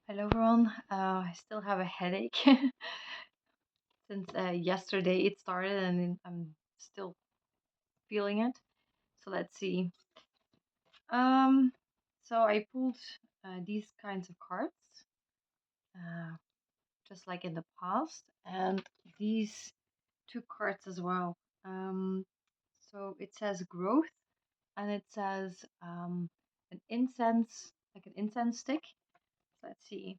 Hello, everyone. I still have a headache since yesterday it started, and I'm still feeling it. So let's see. Um, so I pulled these kinds of cards, uh, just like in the past, and these two cards as well. Um, so it says growth, and it says an incense, like an incense stick. So let's see.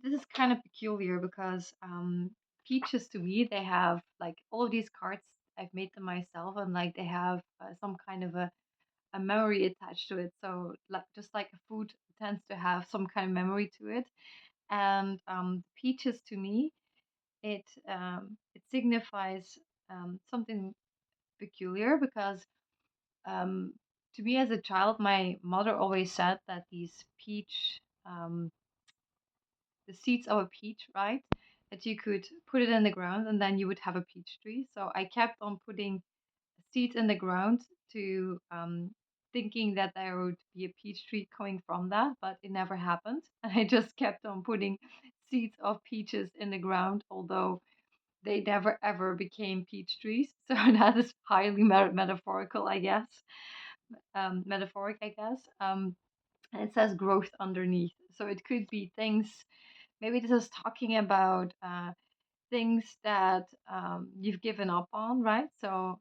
This is kind of peculiar because peaches to me they have like all of these cards. I've made them myself, and like they have some kind of a memory attached to it. So like just like a food tends to have some kind of memory to it, and peaches to me it signifies something peculiar because um, to me as a child, my mother always said that these peach um, the seeds of a peach, right? That you could put it in the ground and then you would have a peach tree. So I kept on putting seeds in the ground to thinking that there would be a peach tree coming from that, but it never happened. And I just kept on putting seeds of peaches in the ground, although they never ever became peach trees. So that is highly metaphorical, I guess. Metaphoric, I guess. And it says growth underneath. So it could be things. Maybe this is talking about things that you've given up on, right? So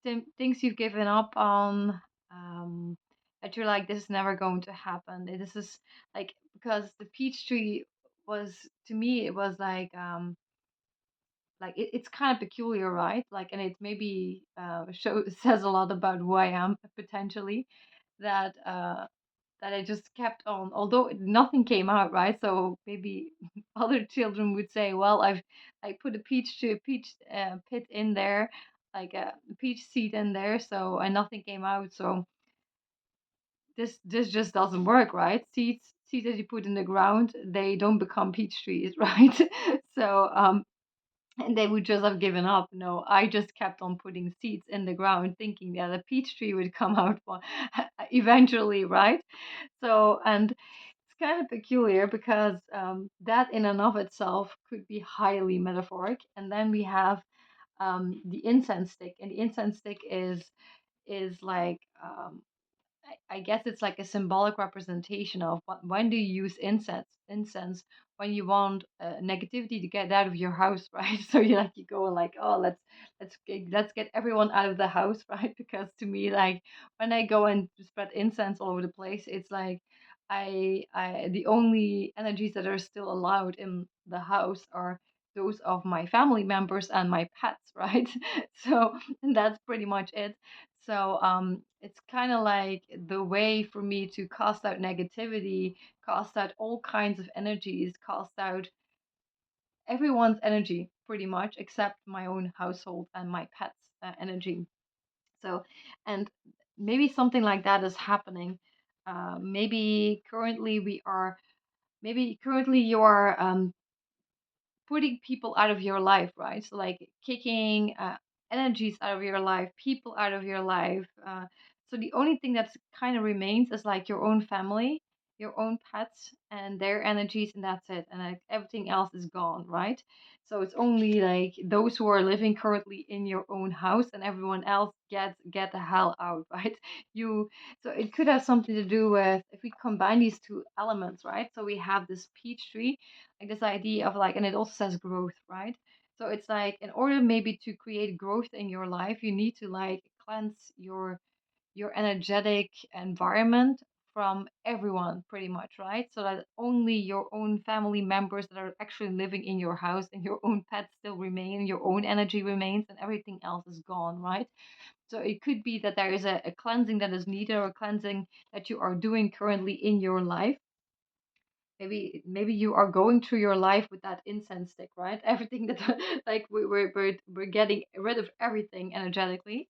things you've given up on that you're like, this is never going to happen. This is like because the peach tree was to me it was like it's kind of peculiar, right? Like, and it maybe says a lot about who I am potentially that that I just kept on, although nothing came out, right? So maybe other children would say, well, I put a peach pit in there, like a peach seed in there, so and nothing came out. So this just doesn't work, right? Seeds that you put in the ground, they don't become peach trees, right? So and they would just have given up. No, I just kept on putting seeds in the ground, thinking that a peach tree would come out eventually, right? So, and it's kind of peculiar because that in and of itself could be highly metaphoric. And then we have the incense stick, and the incense stick is like I guess it's like a symbolic representation of when do you use incense? Incense when you want negativity to get out of your house, right? So you go and like, oh, let's get everyone out of the house, right? Because to me, like when I go and spread incense all over the place, it's like I the only energies that are still allowed in the house are those of my family members and my pets, right? So and that's pretty much it. So it's kind of like the way for me to cast out negativity, cast out all kinds of energies, cast out everyone's energy pretty much, except my own household and my pets' energy. So, and maybe something like that is happening. Maybe currently we are, maybe currently you are putting people out of your life, right? So like kicking energies out of your life, people out of your life. So the only thing that's kind of remains is like your own family, your own pets, and their energies, and that's it. And like everything else is gone, right? So it's only like those who are living currently in your own house, and everyone else get the hell out, right? You so it could have something to do with if we combine these two elements, right? So we have this peach tree like this idea of like and it also says growth, right? So it's like in order maybe to create growth in your life you need to like cleanse your energetic environment from everyone pretty much, right? So that only your own family members that are actually living in your house and your own pets still remain, your own energy remains, and everything else is gone, right? So it could be that there is a cleansing that is needed or a cleansing that you are doing currently in your life. Maybe you are going through your life with that incense stick, right? Everything that like we're getting rid of everything energetically,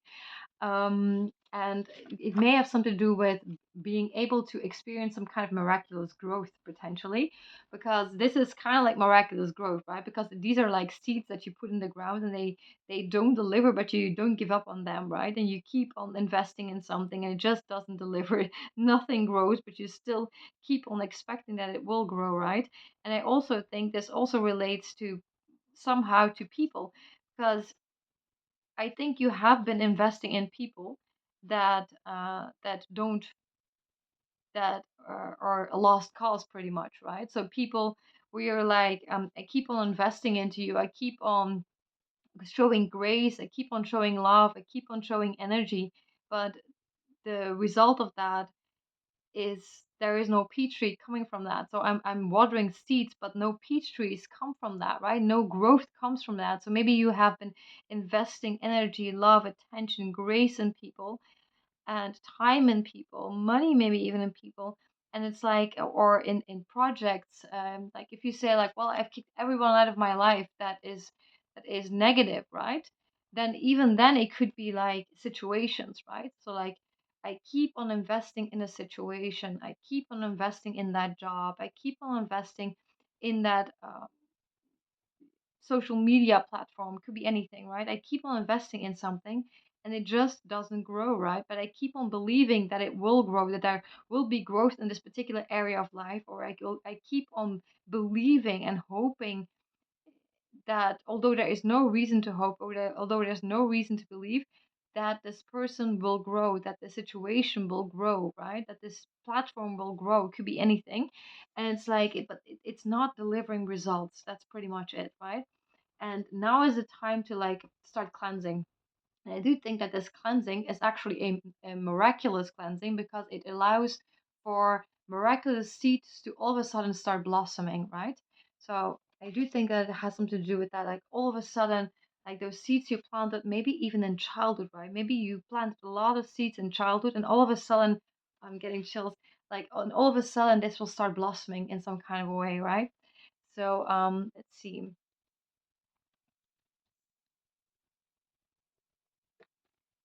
and it may have something to do with being able to experience some kind of miraculous growth potentially, because this is kind of like miraculous growth, right? Because these are like seeds that you put in the ground, and they don't deliver, but you don't give up on them, right? And you keep on investing in something and it just doesn't deliver. Nothing grows, but you still keep on expecting that it will grow, right? And I also think this also relates to somehow to people, because I think you have been investing in people that don't that are a lost cause pretty much, right? So people we are like, I keep on investing into you, I keep on showing grace, I keep on showing love, I keep on showing energy, but the result of that is there is no peach tree coming from that. So I'm watering seeds, but no peach trees come from that, right? No growth comes from that. So maybe you have been investing energy, love, attention, grace in people, and time in people, money maybe even in people. And it's like, or in projects, like if you say like, well, I've kicked everyone out of my life that is negative, right? Then even then it could be like situations, right? So like I keep on investing in a situation, I keep on investing in that job, I keep on investing in that social media platform, could be anything, right? I keep on investing in something and it just doesn't grow, right? But I keep on believing that it will grow, that there will be growth in this particular area of life, or I keep on believing and hoping that although there is no reason to hope, or although there's no reason to believe, that this person will grow, that the situation will grow, right? That this platform will grow. It could be anything. And it's like, it's not delivering results. That's pretty much it, right? And now is the time to like start cleansing. And I do think that this cleansing is actually a miraculous cleansing, because it allows for miraculous seeds to all of a sudden start blossoming, right? So I do think that it has something to do with that. Like all of a sudden, like those seeds you planted, maybe even in childhood, right? Maybe you planted a lot of seeds in childhood, and all of a sudden, I'm getting chills. Like, and all of a sudden, this will start blossoming in some kind of a way, right? So let's see.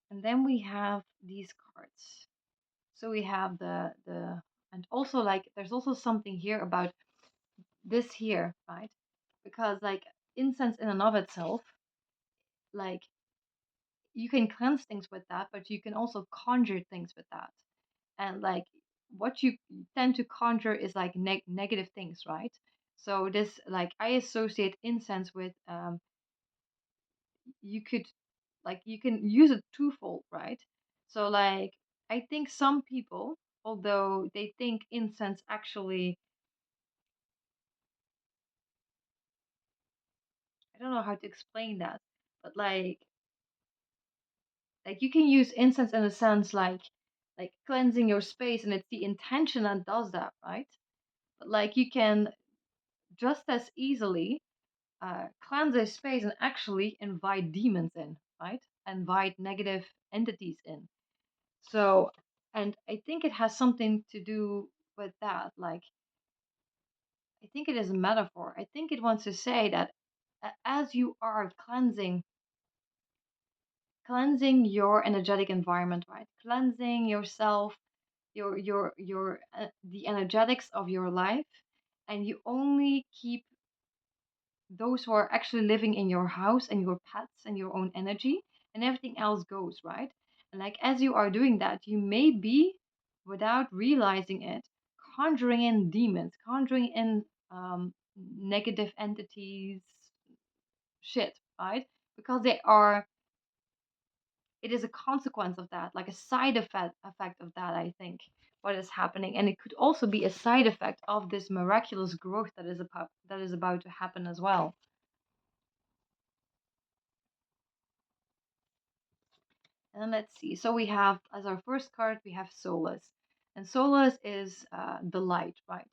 And then we have these cards. So we have the and also like there's also something here about this here, right? Because like incense in and of itself, like you can cleanse things with that, but you can also conjure things with that. And like what you tend to conjure is like negative things, right? So this, like, I associate incense with you could, like, you can use it twofold, right? So like I think some people, although they think incense actually, I don't know how to explain that, but like you can use incense in a sense like cleansing your space, and it's the intention that does that, right? But like you can just as easily cleanse a space and actually invite demons in, right? Invite negative entities in. So, and I think it has something to do with that. Like, I think it is a metaphor. I think it wants to say that as you are cleansing your energetic environment, right? Cleansing yourself, your the energetics of your life, and you only keep those who are actually living in your house and your pets and your own energy, and everything else goes, right? And like as you are doing that, you may be, without realizing it, conjuring in demons, conjuring in negative entities, shit, right? Because they are, it is a consequence of that, like a side effect of that, I think, what is happening. And it could also be a side effect of this miraculous growth that is about to happen as well. And let's see. So we have, as our first card, we have Solace. And Solace is the light, right?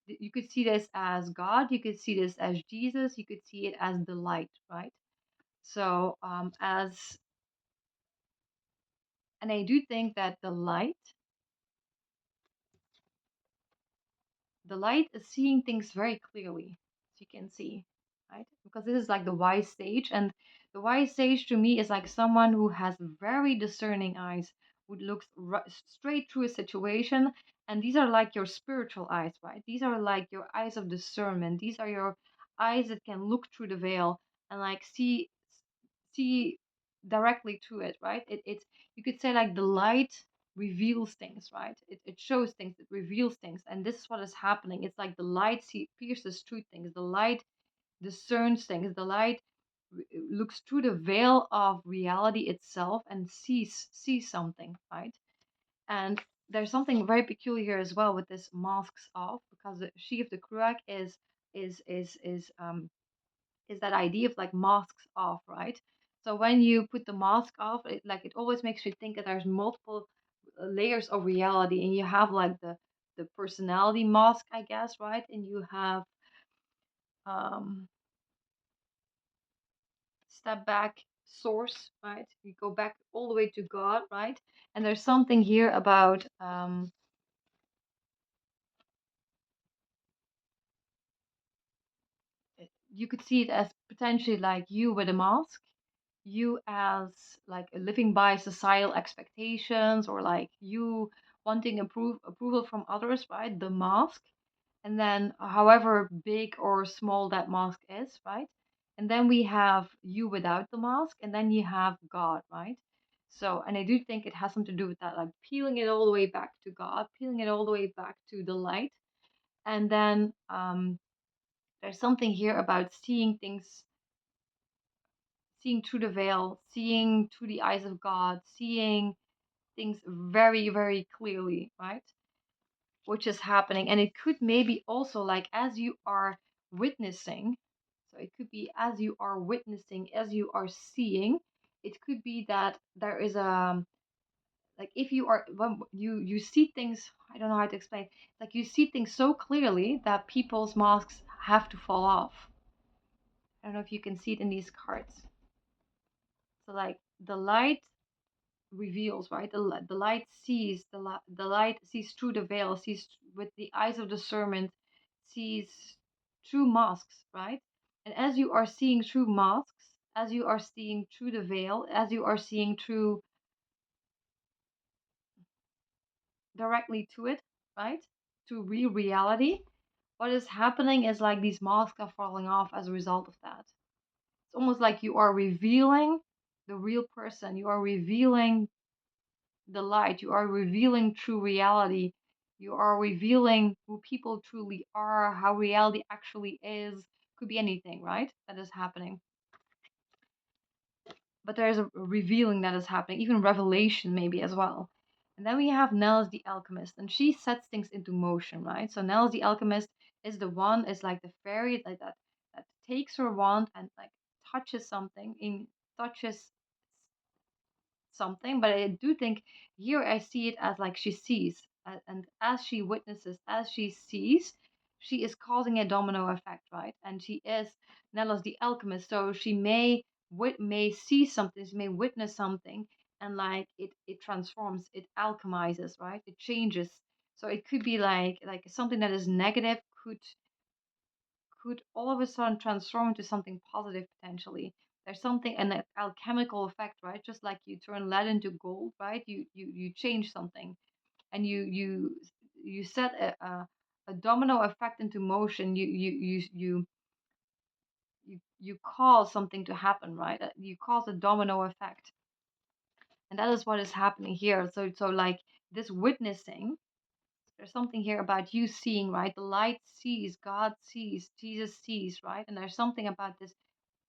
You could see this as God, you could see this as Jesus, you could see it as the light, right? So as and I do think that the light is seeing things very clearly, as you can see, right? Because this is like the wise sage, and the wise sage to me is like someone who has very discerning eyes, who looks straight through a situation. And these are like your spiritual eyes, right? These are like your eyes of discernment. These are your eyes that can look through the veil and like see directly to it, right? It's, you could say like the light reveals things, right? It shows things, it reveals things, and this is what is happening. It's like the light pierces through things, the light discerns things, the light looks through the veil of reality itself and sees something, right? And there's something very peculiar as well with this masks off, because the She of the Kruak is is is um is that idea of like masks off, right? So when you put the mask off, it always makes me think that there's multiple layers of reality, and you have like the personality mask, I guess, right? And you have um step back source, right? You go back all the way to God, right? And there's something here about you could see it as potentially like you with a mask, you as like living by societal expectations, or like you wanting approval from others, right? The mask. And then however big or small that mask is, right? And then we have you without the mask, and then you have God, right? So, and I do think it has something to do with that, like peeling it all the way back to God, peeling it all the way back to the light. And then there's something here about seeing things, seeing through the veil, seeing through the eyes of God, seeing things very, very clearly, right? Which is happening. And it could maybe also, like, as you are witnessing, so it could be as you are witnessing, as you are seeing, it could be that there is a, like, if you are, when you see things, I don't know how to explain, like, you see things so clearly that people's masks have to fall off. I don't know if you can see it in these cards. So, like, the light reveals, right? The light sees, the light sees through the veil, sees with the eyes of discernment, sees through masks, right? And as you are seeing through masks, as you are seeing through the veil, as you are seeing through directly to it, right? To real reality, what is happening is like these masks are falling off as a result of that. It's almost like you are revealing the real person. You are revealing the light. You are revealing true reality. You are revealing who people truly are, how reality actually is. Could be anything, right? That is happening. But there is a revealing that is happening, even revelation maybe as well. And then we have Nels the Alchemist, and she sets things into motion, right? So Nels the Alchemist is the one, is like the fairy that takes her wand and like touches something in touches something, but I do think here I see it as like she sees, and as she witnesses, as she sees, she is causing a domino effect, right? And she is Nellos the alchemist, so she may see something, she may witness something, and like it transforms, it alchemizes, right? It changes. So it could be like something that is negative could all of a sudden transform into something positive potentially. There's something, an alchemical effect, right? Just like you turn lead into gold, right? You change something, and you set a domino effect into motion. You cause something to happen, right? You cause a domino effect, and that is what is happening here. So like this witnessing, there's something here about you seeing, right? The light sees, God sees, Jesus sees, right? And there's something about this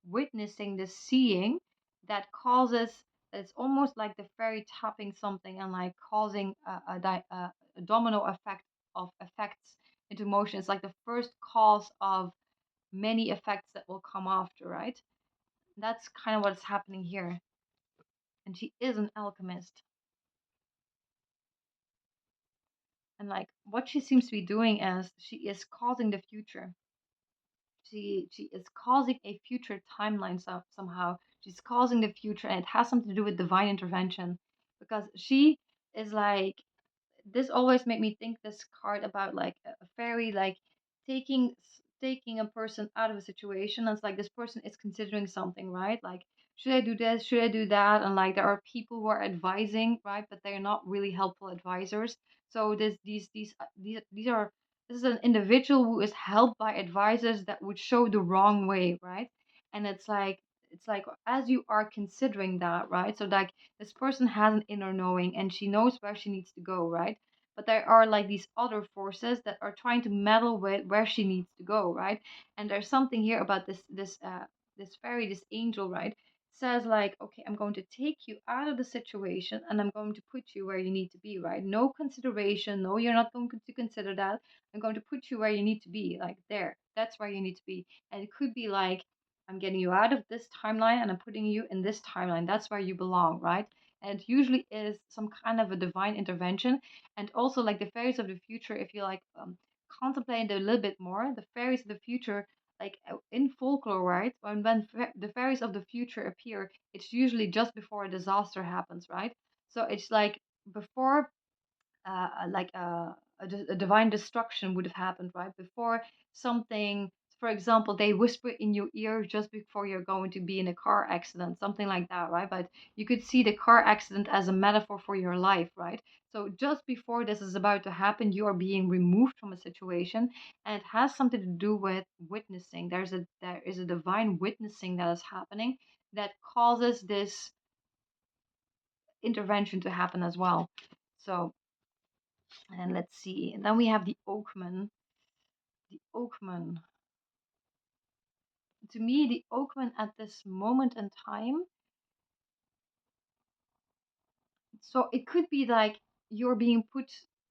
witnessing, this seeing, that causes, it's almost like the fairy tapping something and like causing a domino effect of effects into motion. It's like the first cause of many effects that will come after, right? That's kind of what's happening here. And she is an alchemist. And like what she seems to be doing is she is causing the future. She is causing a future timeline somehow. She's causing the future, and it has something to do with divine intervention, because she is like, this always made me think this card about like a fairy like taking taking a person out of a situation. And it's like this person is considering something, right? Like should I do this? Should I do that? And like there are people who are advising, right? But they're not really helpful advisors. So these are this is an individual who is helped by advisors that would show the wrong way, right? And it's like as you are considering that, right? So like this person has an inner knowing and she knows where she needs to go, right? But there are like these other forces that are trying to meddle with where she needs to go, right? And there's something here about this fairy, this angel, right? Says like, okay, I'm going to take you out of the situation and I'm going to put you where you need to be, right? No consideration. No, you're not going to consider that. I'm going to put you where you need to be, like there. That's where you need to be. And it could be like, I'm getting you out of this timeline and I'm putting you in this timeline. That's where you belong, right? And it usually is some kind of a divine intervention. And also, like the fairies of the future, if you like contemplate it a little bit more, the fairies of the future like in folklore, right? When the fairies of the future appear, it's usually just before a disaster happens, right? So it's like before like a divine destruction would have happened, right? Before something, for example, they whisper in your ear just before you're going to be in a car accident, something like that, right? But you could see the car accident as a metaphor for your life, right? So just before this is about to happen, you are being removed from a situation, and it has something to do with witnessing. There is a divine witnessing that is happening that causes this intervention to happen as well. So and let's see. And then we have the Oakman. The Oakman. To me, the Oakman at this moment in time, so it could be like you're being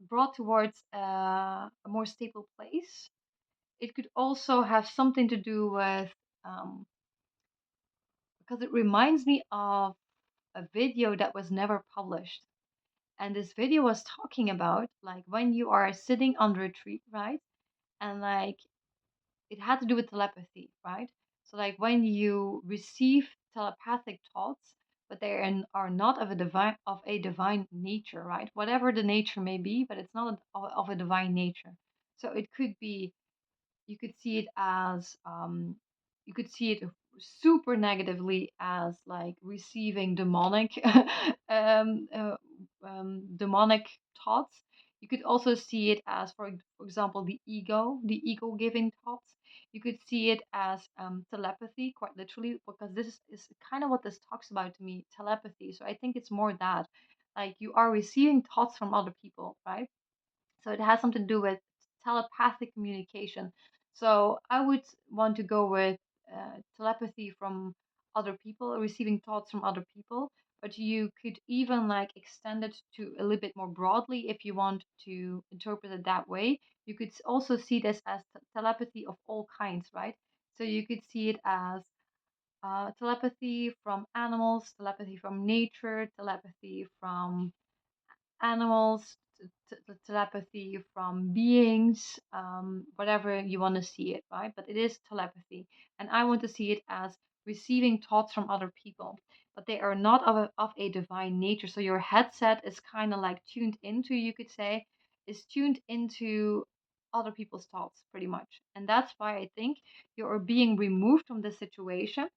brought towards a more stable place. It could also have something to do with, because it reminds me of a video that was never published. And this video was talking about like when you are sitting under a tree, right? And like it had to do with telepathy, right? So like when you receive telepathic thoughts, but they are not of a divine nature, right? Whatever the nature may be, but it's not of a divine nature. So it could be you could see it as you could see it super negatively as like receiving demonic thoughts. You could also see it as for example the ego giving thoughts. You could see it as telepathy, quite literally, because this is kind of what this talks about to me, telepathy. So I think it's more that like you are receiving thoughts from other people, right? So it has something to do with telepathic communication. So I would want to go with telepathy from other people, receiving thoughts from other people. But you could even like extend it to a little bit more broadly if you want to interpret it that way. You could also see this as telepathy of all kinds, right? So you could see it as telepathy from animals, telepathy from nature, telepathy from animals, telepathy from beings, whatever you want to see it, right? But it is telepathy. And I want to see it as receiving thoughts from other people, but they are not of a divine nature. So your headset is kind of like tuned into, you could say, is tuned into other people's thoughts pretty much. And that's why I think you are being removed from the situation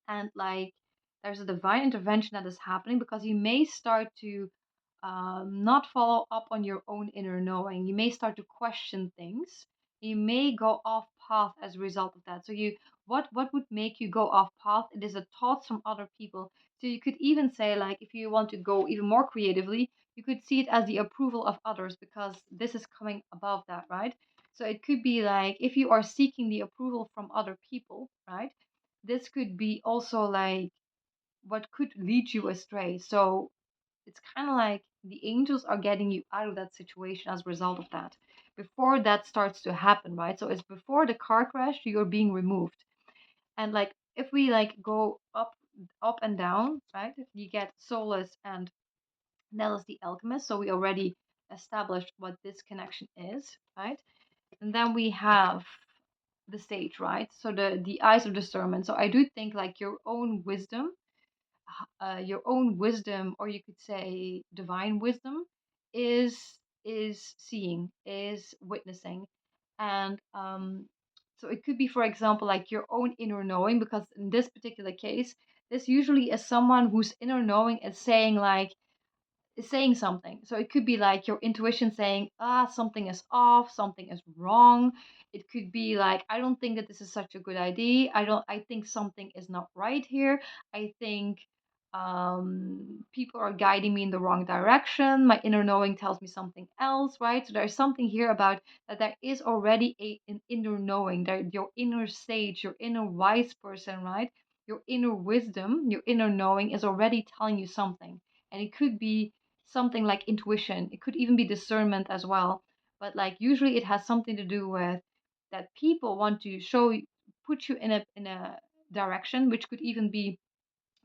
and like there's a divine intervention that is happening because you may start to not follow up on your own inner knowing. You may start to question things. You may go off path as a result of that. So what would make you go off path? It is the thoughts from other people. So you could even say like if you want to go even more creatively, you could see it as the approval of others because this is coming above that, right? So it could be like if you are seeking the approval from other people, right? This could be also like what could lead you astray. So it's kind of like the angels are getting you out of that situation as a result of that before that starts to happen, right? So it's before the car crash you're being removed. And like if we like go up and down, right? You get Solus and Nellis the alchemist. So we already established what this connection is, right? And then we have the sage, right? So the eyes of discernment. So I do think like your own wisdom, or you could say divine wisdom, is is seeing, is witnessing, and so it could be, for example, like your own inner knowing, because in this particular case, this usually is someone whose inner knowing is saying like, is saying something. So it could be like your intuition saying, something is off, something is wrong. It could be like, I don't think that this is such a good idea. I think something is not right here. I think people are guiding me in the wrong direction. My inner knowing tells me something else, right? So there's something here about that there is already an inner knowing, that your inner sage, your inner wise person, right? Your inner wisdom, your inner knowing is already telling you something. And it could be something like intuition. It could even be discernment as well. But like usually it has something to do with that people want to put you in a direction, which could even be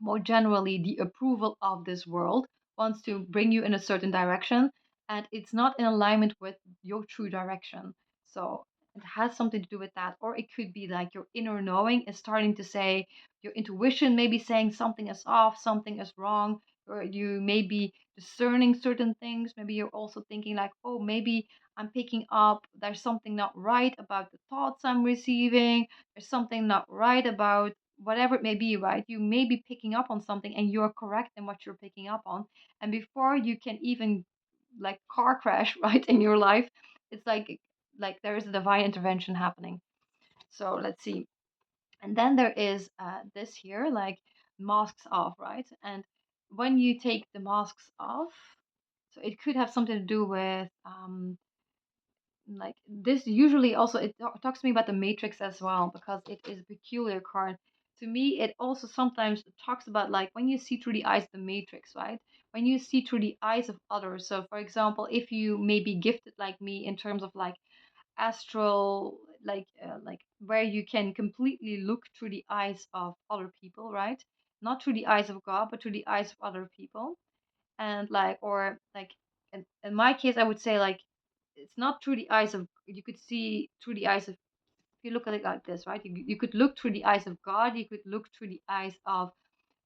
more generally the approval of this world, wants to bring you in a certain direction, and it's not in alignment with your true direction. So it has something to do with that. Or it could be like your inner knowing is starting to say, your intuition may be saying something is off, something is wrong, or you may be discerning certain things. Maybe you're also thinking like, oh, maybe I'm picking up there's something not right about the thoughts I'm receiving, there's something not right about whatever it may be, right? You may be picking up on something and you're correct in what you're picking up on. And before you can even like car crash, right, in your life, it's like there is a divine intervention happening. So let's see. And then there is this here, like masks off, right? And when you take the masks off, so it could have something to do with like this usually also it talks to me about the matrix as well because it is a peculiar card. To me it also sometimes talks about like when you see through the eyes of the matrix, right? When you see through the eyes of others. So for example, if you may be gifted like me in terms of like astral, like where you can completely look through the eyes of other people, right? Not through the eyes of God but through the eyes of other people. And like, or like in my case I would say like it's not through the eyes of, you could see through the eyes of, if you look at it like this, right? You could look through the eyes of God, you could look through the eyes of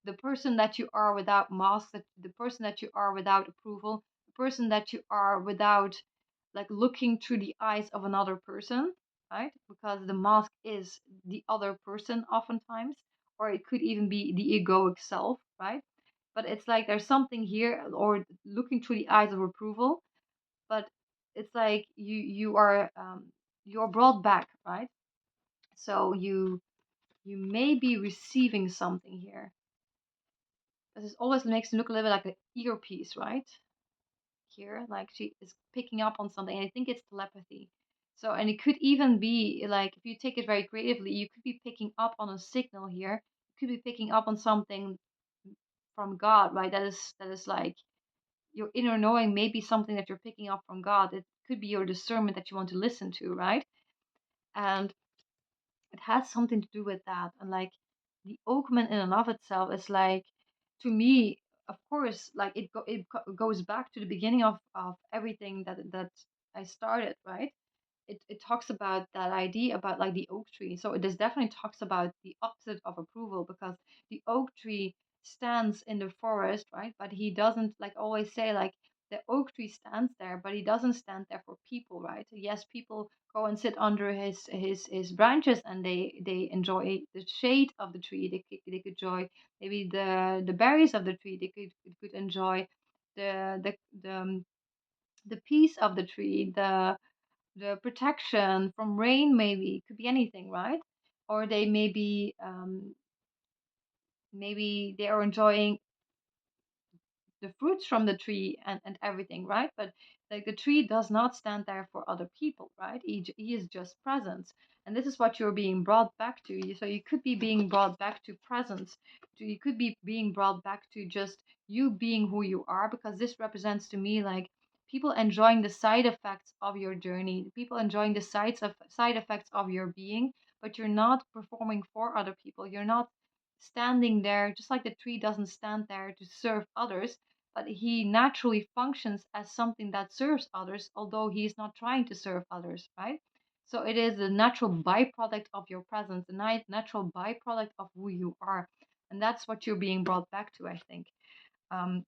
the person that you are without masks, the person that you are without approval, the person that you are without like looking through the eyes of another person, right? Because the mask is the other person oftentimes, or it could even be the egoic self, right? But it's like there's something here, or looking through the eyes of approval, but it's like you're brought back, right? So you may be receiving something here. This always makes it look a little bit like an earpiece, right? Here, like she is picking up on something, and I think it's telepathy. So, and it could even be like if you take it very creatively, you could be picking up on a signal here. You could be picking up on something from God, right? That is like your inner knowing may be something that you're picking up from God. It could be your discernment that you want to listen to, right? And it has something to do with that. And like the oakman in and of itself is like, to me, of course, like it goes back to the beginning of everything that I started, right? It talks about that idea about like the oak tree. So it does definitely talks about the opposite of approval, because the oak tree stands in the forest, right? But he doesn't like always say like the oak tree stands there, but he doesn't stand there for people, right? Yes, people go and sit under his branches and they enjoy the shade of the tree. They could enjoy maybe the berries of the tree. They could enjoy the the the um, the peace of the tree, the protection from rain, maybe it could be anything, right? Or they maybe they are enjoying the fruits from the tree and everything, right? But like the tree does not stand there for other people, right? He is just presence. And this is what you're being brought back to. So you could be being brought back to presence. You could be being brought back to just you being who you are, because this represents to me like people enjoying the side effects of your journey, people enjoying the side effects of your being, but you're not performing for other people. You're not standing there, just like the tree doesn't stand there to serve others, but he naturally functions as something that serves others, although he is not trying to serve others, right? So it is a natural byproduct of your presence, a natural byproduct of who you are. And that's what you're being brought back to, I think. Um,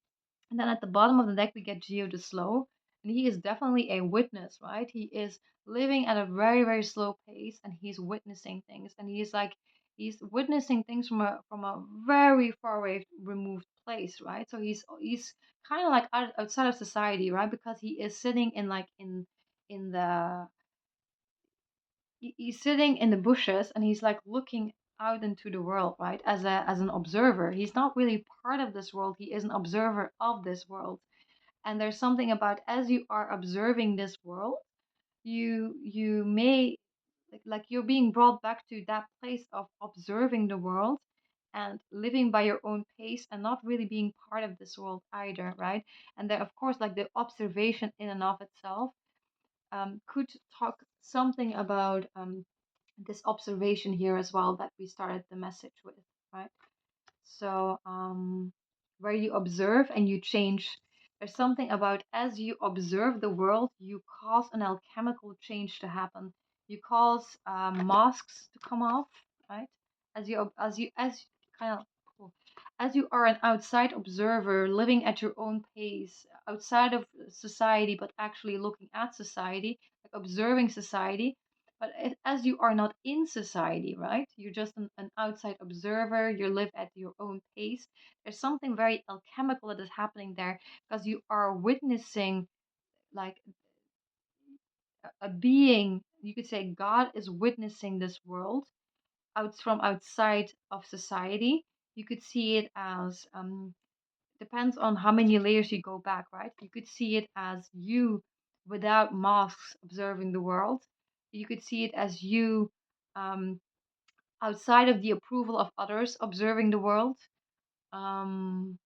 and then at the bottom of the deck, we get Geo the Slow. And he is definitely a witness, right? He is living at a very, very slow pace and he's witnessing things. And he's like, He's witnessing things from a very far away removed place, right? So he's kind of like outside of society, right? Because he is sitting in like in the he's sitting in the bushes and he's like looking out into the world, right? As an observer. He's not really part of this world. He is an observer of this world. And there's something about as you are observing this world, you may like you're being brought back to that place of observing the world and living by your own pace and not really being part of this world either, right? And then of course like the observation in and of itself could talk something about this observation here as well that we started the message with, right? So, where you observe and you change, there's something about as you observe the world, you cause an alchemical change to happen. You cause masks to come off, right? As kind of cool. As you are an outside observer living at your own pace, outside of society, but actually looking at society, like observing society, but as you are not in society, right? You're just an outside observer. You live at your own pace. There's something very alchemical that is happening there because you are witnessing like a being. You could say God is witnessing this world out from outside of society. You could see it as depends on how many layers you go back, right? You could see it as you without masks observing the world. You could see it as you um, outside of the approval of others, observing the world. Um,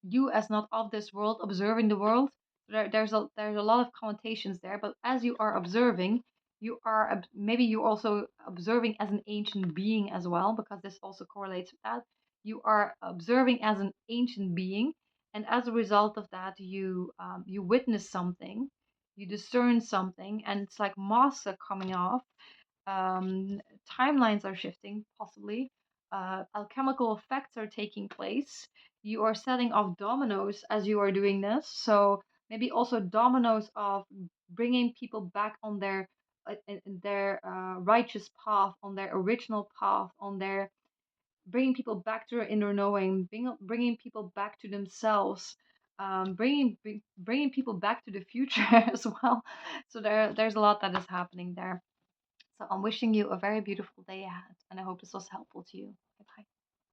you as not of this world, observing the world. There's a lot of connotations there, but as you are observing, you are maybe you're also observing as an ancient being as well, because this also correlates with that. You are observing as an ancient being, and as a result of that, you witness something, you discern something, and it's like masks are coming off, um, timelines are shifting, possibly. Alchemical effects are taking place. You are setting off dominoes as you are doing this. So maybe also dominoes of bringing people back on their righteous path, on their original path, on their bringing people back to their inner knowing, bringing people back to themselves. Bringing people back to the future as well. So there's a lot that is happening there. So I'm wishing you a very beautiful day ahead, and I hope this was helpful to you.